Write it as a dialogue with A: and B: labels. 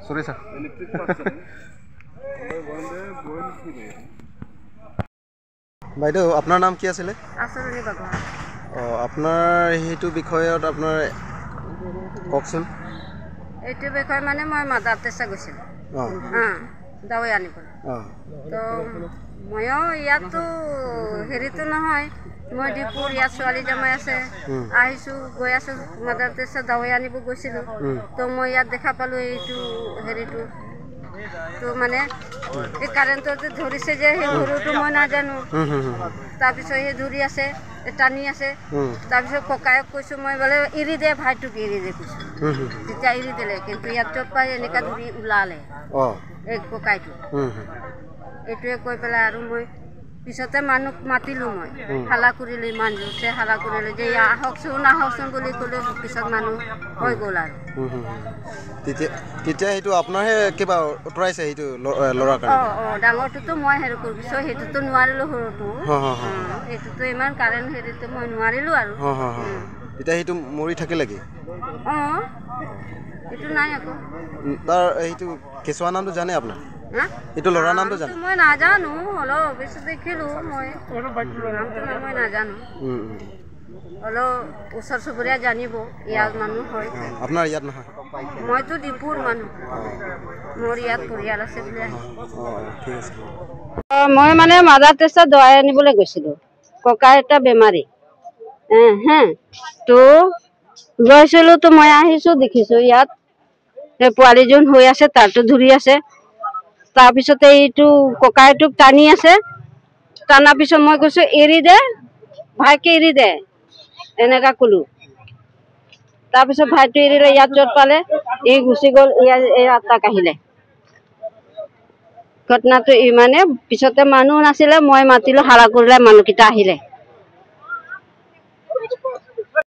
A: Sorry sir. বাইদেউ আপোনাৰ নাম কি আছিলে?
B: আচৰণী বাগোৱা।
A: আপোনাৰ সেইটো বিষয়ত আপোনাৰ কওকচোন।
B: এইটো বিষয় মানে মই মাদাৰ টেৰেছা গৈছিলোঁ দাৱৈ আনিবলৈ। তো ময়ো ইয়াততো হেৰিটো নহয়, মই ডিপুৰ ইয়াত ছোৱালী জমাই আছে আহিছোঁ গৈ আছোঁ মাদাৰ টেৰেছা দাৱৈ আনিব গৈছিলোঁ। তো মই ইয়াত দেখা পালোঁ এইটো হেৰিটো তো মানে এই কাৰেণ্টত ধৰিছে যে সেই সৰুটো মই নাজানো। তাৰপিছত সেই ধৰি আছে টানি আছে। তাৰপিছত ককায়ক কৈছোঁ মই বোলে এৰি দে ভাইটোক এৰি দে কৈছোঁ। তেতিয়া এৰি দিলে, কিন্তু ইয়াত পাই এনেকুৱা ধৰি ওলালে এই ককাইটো। এইটোৱে কৈ পেলাই আৰু মই পিছতে মানুহ মাতিলোঁ, মই হালা কৰিলোঁ, ইমান জোৰছে হালা কৰিলোঁ যে আহকচোন বুলি ক'লে। পিছত মানুহ হৈ গ'ল আৰু
A: তেতিয়া সেইটো আপোনাৰহে কিবা উতৰাইছে সেইটো ল'ৰাৰ কাৰণে?
B: ডাঙৰটোতো মই হেৰি কৰিছোঁ, সেইটোতো নোৱাৰিলোঁ, সৰুটো সেইটোতো ইমান কাৰেণ্ট হেৰিটো মই নোৱাৰিলোঁ আৰু।
A: তেতিয়া সেইটো মৰি থাকিলে কি?
B: এইটো নাই আকৌ।
A: তাৰ সেইটো কেঁচুৱা নামটো জানে আপোনাৰ? এইটো ল'ৰাৰ নামটো জানে?
B: মই নাজানো, হ'লেও বেছি দেখিলোঁ মই নামটো মই নাজানো। হ'লেও ওচৰ চুবুৰীয়া জানিব ইয়াৰ মানুহ হয়।
A: আপোনাৰ ইয়াত নহয়?
B: মইতো ডিপুৰ মানুহ, মোৰ ইয়াত পৰিয়াল আছে বুলি
A: ঠিক আছে।
B: মই মানে মাদাৰ টেৰেছা দৱাই আনিবলৈ গৈছিলোঁ, ককাৰ এটা বেমাৰী তো গৈছিলোঁ। তো মই আহিছোঁ দেখিছোঁ ইয়াত এই পোৱালীজন হৈ আছে, তাৰটো ধৰি আছে। তাৰপিছতে এইটো ককাইটোক টানি আছে। টানাৰ পিছত মই কৈছোঁ এৰি দে ভাইকে, এৰি দে এনেকা ক'লোঁ। তাৰপিছত ভাইটো এৰিলে, ইয়াত য'ত পালে এই গুচি গ'ল, ইয়াত তাক আহিলে। ঘটনাটো ইমানে, পিছতে মানুহ নাছিলে, মই মাতিলোঁ, হালা কৰিলে, মানুহকেইটা আহিলে।